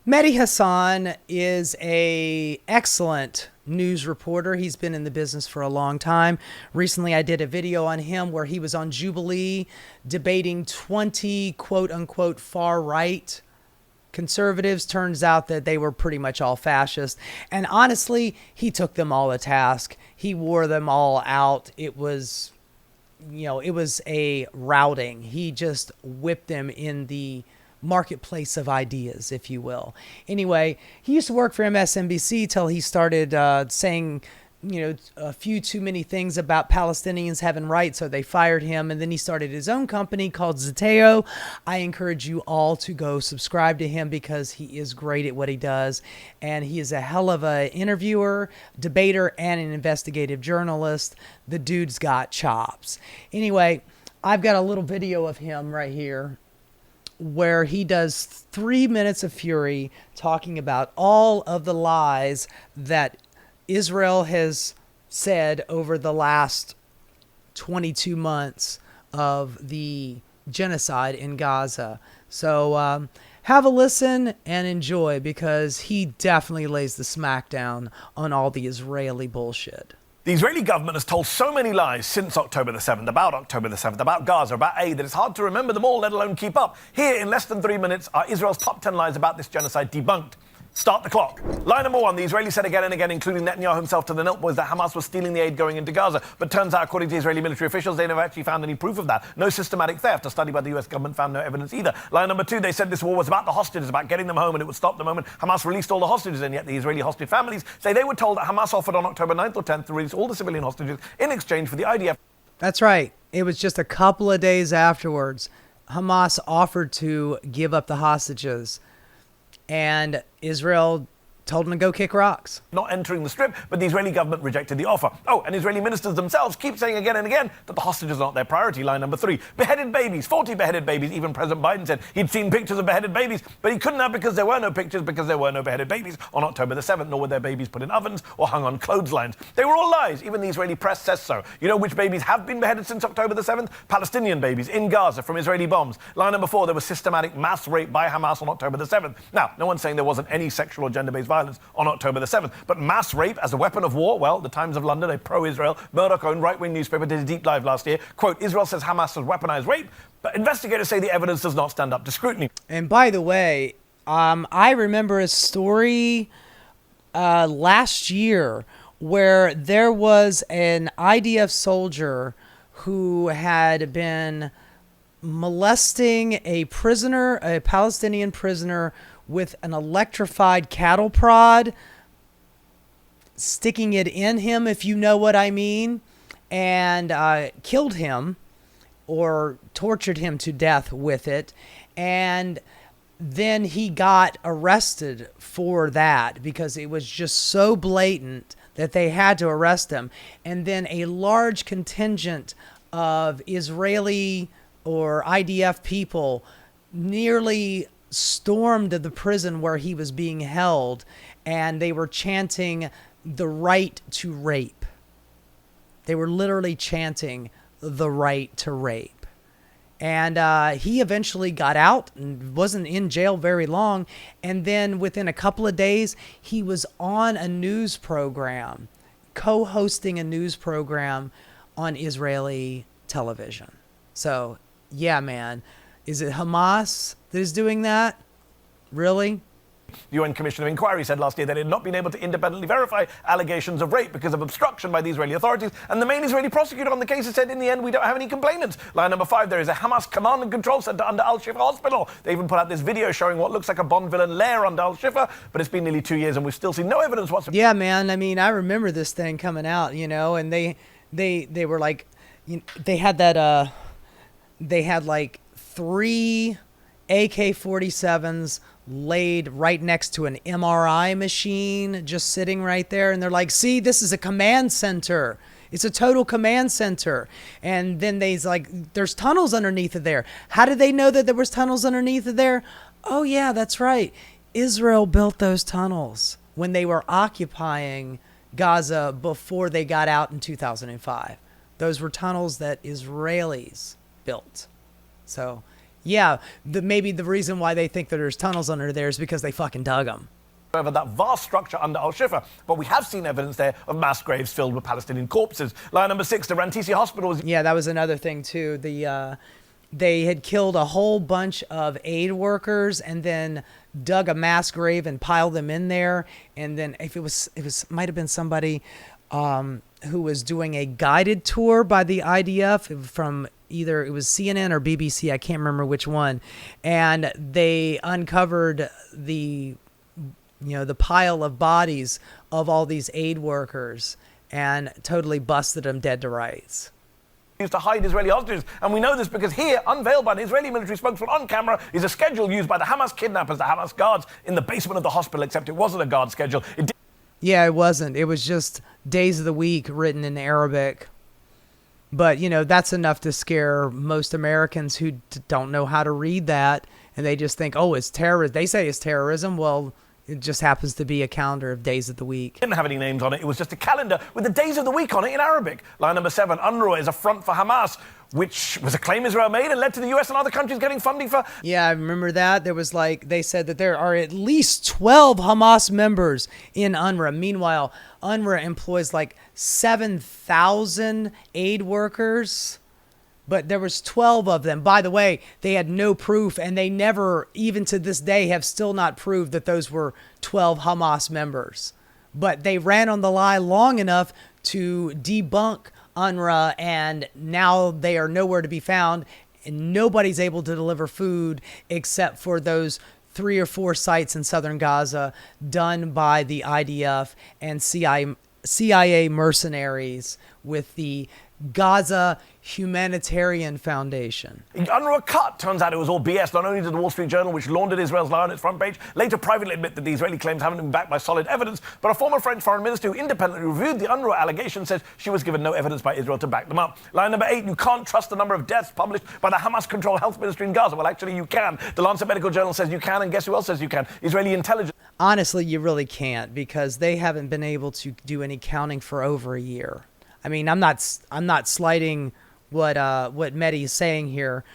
Mehdi Hasan is a excellent news reporter. He's been in the business for a long time. Recently, I did a video on him where he was on Jubilee debating 20 quote unquote far right conservatives. Turns out that they were pretty much all fascist. And honestly, he took them all to task. He wore them all out. It was a routing. He just whipped them in the marketplace of ideas, if you will. Anyway, he used to work for MSNBC till he started saying, a few too many things about Palestinians having rights, so they fired him. And then he started his own company called Zateo. I encourage you all to go subscribe to him because he is great at what he does. And he is a hell of a interviewer, debater, and an investigative journalist. The dude's got chops. Anyway, I've got a little video of him right here where he does 3 minutes of fury talking about all of the lies that Israel has said over the last 22 months of the genocide in Gaza. So have a listen and enjoy, because he definitely lays the smackdown on all the Israeli bullshit. The Israeli government has told so many lies since October the 7th, about October the 7th, about Gaza, about aid, that it's hard to remember them all, let alone keep up. Here, in less than 3 minutes, are Israel's top 10 lies about this genocide debunked. Start the clock. Lie number one, the Israelis said again and again, including Netanyahu himself to the Nilt Boys, that Hamas was stealing the aid going into Gaza. But turns out, according to Israeli military officials, they never actually found any proof of that. No systematic theft. A study by the US government found no evidence either. Lie number two, they said this war was about the hostages, about getting them home, and it would stop the moment Hamas released all the hostages. And yet the Israeli hostage families say they were told that Hamas offered on October 9th or 10th to release all the civilian hostages in exchange for the IDF. That's right. It was just a couple of days afterwards. Hamas offered to give up the hostages, and Israel told him to go kick rocks. Not entering the Strip, but the Israeli government rejected the offer. Oh, and Israeli ministers themselves keep saying again and again that the hostages are not their priority. Line number three, beheaded babies, 40 beheaded babies. Even President Biden said he'd seen pictures of beheaded babies, but he couldn't have because there were no pictures, because there were no beheaded babies on October the 7th, nor were their babies put in ovens or hung on clotheslines. They were all lies. Even the Israeli press says so. You know which babies have been beheaded since October the 7th? Palestinian babies in Gaza from Israeli bombs. Line number four, there was systematic mass rape by Hamas on October the 7th. Now, no one's saying there wasn't any sexual or gender-based violence on October the 7th. But mass rape as a weapon of war, well, the Times of London, a pro-Israel, Murdoch-owned right-wing newspaper, did a deep dive last year. Quote, Israel says Hamas has weaponized rape, but investigators say the evidence does not stand up to scrutiny. And by the way, I remember a story last year where there was an IDF soldier who had been molesting a prisoner, a Palestinian prisoner, with an electrified cattle prod, sticking it in him, if you know what I mean, and killed him or tortured him to death with it. And then he got arrested for that because it was just so blatant that they had to arrest him. And then a large contingent of Israeli or IDF people nearly stormed the prison where he was being held, and they were chanting the right to rape. They were literally chanting the right to rape. And he eventually got out and wasn't in jail very long. And then within a couple of days, he was on a news program, co-hosting a news program on Israeli television. So, yeah, man. Is it Hamas that is doing that? Really? The UN Commission of Inquiry said last year that it had not been able to independently verify allegations of rape because of obstruction by the Israeli authorities, and the main Israeli prosecutor on the case has said, in the end, we don't have any complainants. Line number five, there is a Hamas command and control center under Al-Shifa Hospital. They even put out this video showing what looks like a Bond villain lair under Al-Shifa, but it's been nearly 2 years and we've still seen no evidence whatsoever. Yeah, man. I mean, I remember this thing coming out, and they were like, they had that, they had like 3 AK-47s laid right next to an MRI machine, just sitting right there. And they're like, see, this is a command center. It's a total command center. And then there's tunnels underneath of there. How did they know that there was tunnels underneath of there? Oh, yeah, that's right. Israel built those tunnels when they were occupying Gaza before they got out in 2005. Those were tunnels that Israelis built. So, Yeah, maybe the reason why they think that there's tunnels under there is because they fucking dug them. Over that vast structure under Al-Shifa. But we have seen evidence there of mass graves filled with Palestinian corpses. Line number 6, the Rantisi Hospital was... Yeah, that was another thing, too. They had killed a whole bunch of aid workers and then dug a mass grave and piled them in there. And then if it was might have been somebody who was doing a guided tour by the IDF from either it was CNN or BBC, I can't remember which one. And they uncovered the pile of bodies of all these aid workers and totally busted them dead to rights. Used to hide Israeli hostages, and we know this because here, unveiled by an Israeli military spokesman on camera, is a schedule used by the Hamas kidnappers, the Hamas guards, in the basement of the hospital, except it wasn't a guard schedule. Yeah, it wasn't. It was just days of the week written in Arabic. But, that's enough to scare most Americans who don't know how to read that, and they just think, oh, it's terrorism. They say it's terrorism. Well, it just happens to be a calendar of days of the week. Didn't have any names on it. It was just a calendar with the days of the week on it in Arabic. Line number 7, UNRWA is a front for Hamas, which was a claim Israel made and led to the US and other countries getting funding for... Yeah, I remember that. There was they said that there are at least 12 Hamas members in UNRWA. Meanwhile, UNRWA employs 7,000 aid workers. But there was 12 of them. By the way, they had no proof, and they never, even to this day, have still not proved that those were 12 Hamas members. But they ran on the lie long enough to debunk UNRWA, and now they are nowhere to be found, and nobody's able to deliver food except for those 3 or 4 sites in southern Gaza done by the IDF and CIA mercenaries with the Gaza Humanitarian Foundation. UNRWA cut. Turns out it was all BS. Not only did the Wall Street Journal, which laundered Israel's lie on its front page, later privately admit that the Israeli claims haven't been backed by solid evidence, but a former French foreign minister who independently reviewed the UNRWA allegations says she was given no evidence by Israel to back them up. Line number 8, you can't trust the number of deaths published by the Hamas-controlled health ministry in Gaza. Well, actually, you can. The Lancet Medical Journal says you can, and guess who else says you can? Israeli intelligence. Honestly, you really can't, because they haven't been able to do any counting for over a year. I mean, I'm not slighting what Mehdi is saying here.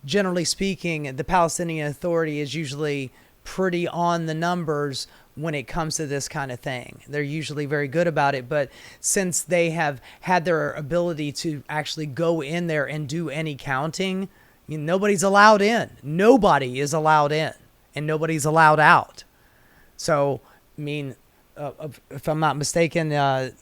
Generally speaking, the Palestinian Authority is usually pretty on the numbers when it comes to this kind of thing. They're usually very good about it, but since they have had their ability to actually go in there and do any counting, nobody's allowed in. Nobody is allowed in, and nobody's allowed out. So, I mean, if I'm not mistaken, what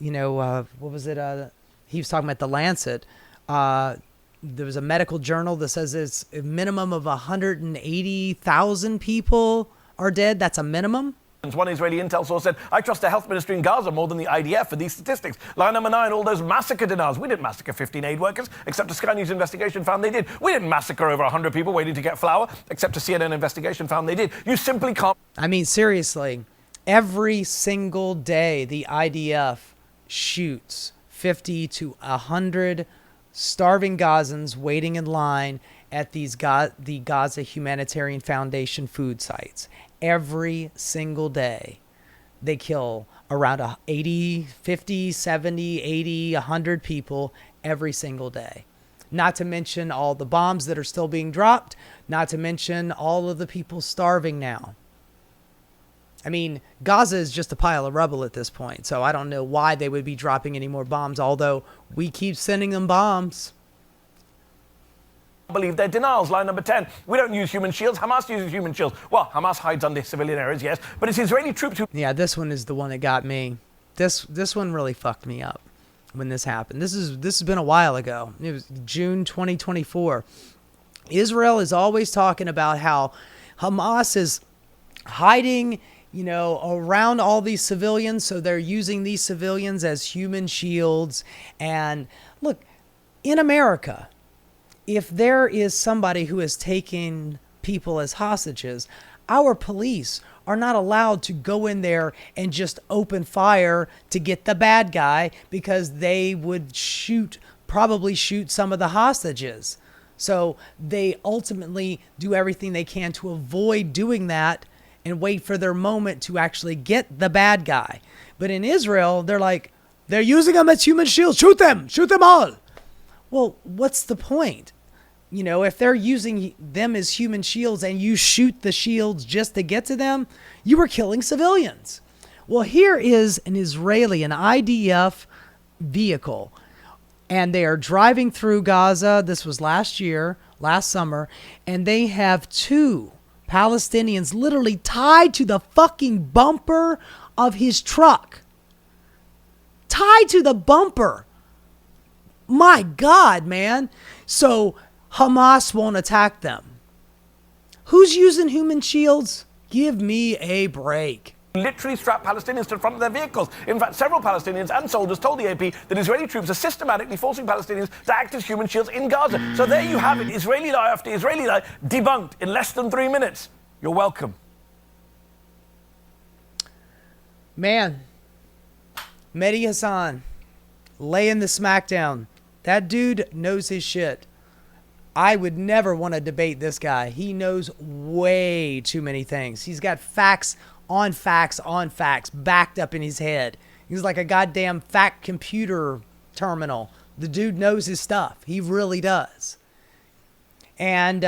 was it? He was talking about the Lancet. There was a medical journal that says it's a minimum of 180,000 people are dead. That's a minimum. One Israeli intel source said, I trust the health ministry in Gaza more than the IDF for these statistics. Line number 9, all those massacre denials. We didn't massacre 15 aid workers, except a Sky News investigation found they did. We didn't massacre over 100 people waiting to get flour, except a CNN investigation found they did. You simply can't... I mean, seriously, every single day the IDF shoots 50 to 100 starving Gazans waiting in line at the Gaza Humanitarian Foundation food sites. Every single day, they kill around 50, 70, 80, 100 people every single day. Not to mention all the bombs that are still being dropped, not to mention all of the people starving now. I mean, Gaza is just a pile of rubble at this point, so I don't know why they would be dropping any more bombs, although we keep sending them bombs. Believe their denials. Line number 10. We don't use human shields. Hamas uses human shields. Well, Hamas hides under civilian areas, yes, but it's Israeli troops who... Yeah, this one is the one that got me. This one really fucked me up when this happened. This has been a while ago. It was June 2024. Israel is always talking about how Hamas is hiding, around all these civilians, so they're using these civilians as human shields. And look, in America, if there is somebody who is taking people as hostages, our police are not allowed to go in there and just open fire to get the bad guy, because they would probably shoot some of the hostages. So they ultimately do everything they can to avoid doing that and wait for their moment to actually get the bad guy. But in Israel, they're using them as human shields. Shoot them all. Well, what's the point? if they're using them as human shields and you shoot the shields just to get to them, you were killing civilians. Well, here is an IDF vehicle, and they are driving through Gaza. This was last summer, and they have 2 Palestinians literally tied to the fucking bumper of his truck. Tied to the bumper. My God, man. So Hamas won't attack them. Who's using human shields? Give me a break. Literally strapped Palestinians to the front of their vehicles. In fact, several Palestinians and soldiers told the AP that Israeli troops are systematically forcing Palestinians to act as human shields in Gaza. So there you have it, Israeli lie after Israeli lie, debunked in less than 3 minutes. You're welcome. Man, Mehdi Hasan, laying the smackdown. That dude knows his shit. I would never want to debate this guy. He knows way too many things. He's got facts on facts on facts backed up in his head. He's like a goddamn fact computer terminal. The dude knows his stuff. He really does. And,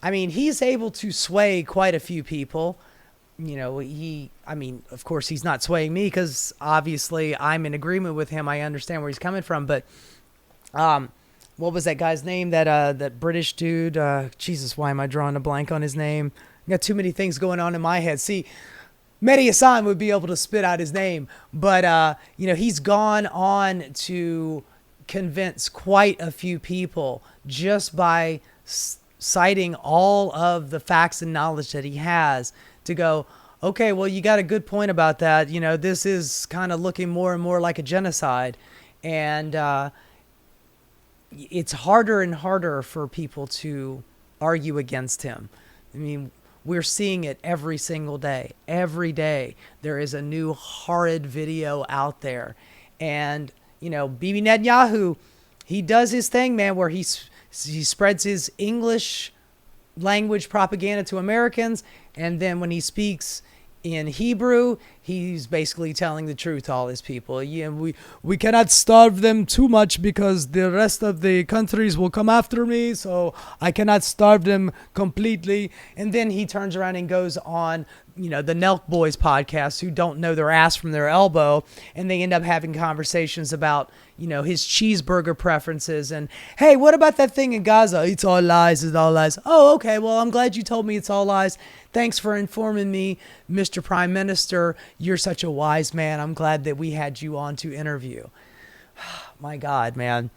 he's able to sway quite a few people. Of course, he's not swaying me because obviously I'm in agreement with him. I understand where he's coming from. But what was that guy's name? That British dude? Jesus, why am I drawing a blank on his name? I got too many things going on in my head. See, Mehdi Hasan would be able to spit out his name. But, he's gone on to convince quite a few people just by citing all of the facts and knowledge that he has to go, okay, well, you got a good point about that. This is kind of looking more and more like a genocide. And it's harder and harder for people to argue against him. We're seeing it every single day. Every day there is a new horrid video out there. And, Bibi Netanyahu, he does his thing, man, where he spreads his English language propaganda to Americans. And then when he speaks in Hebrew, he's basically telling the truth to all his people. Yeah, we cannot starve them too much because the rest of the countries will come after me, so I cannot starve them completely. And then he turns around and goes on, the Nelk Boys podcast, who don't know their ass from their elbow, and they end up having conversations about, his cheeseburger preferences. And, hey, what about that thing in Gaza? It's all lies, it's all lies. Oh, okay, well, I'm glad you told me it's all lies. Thanks for informing me, Mr. Prime Minister. You're such a wise man. I'm glad that we had you on to interview. My God, man.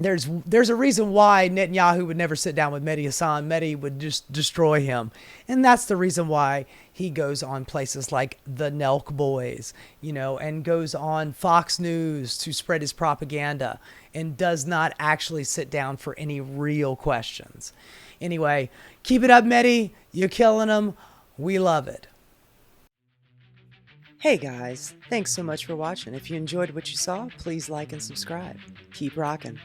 There's a reason why Netanyahu would never sit down with Mehdi Hasan. Mehdi would just destroy him. And that's the reason why he goes on places like the Nelk Boys, and goes on Fox News to spread his propaganda and does not actually sit down for any real questions. Anyway, keep it up, Mehdi. You're killing them. We love it. Hey guys, thanks so much for watching. If you enjoyed what you saw, please like and subscribe. Keep rocking.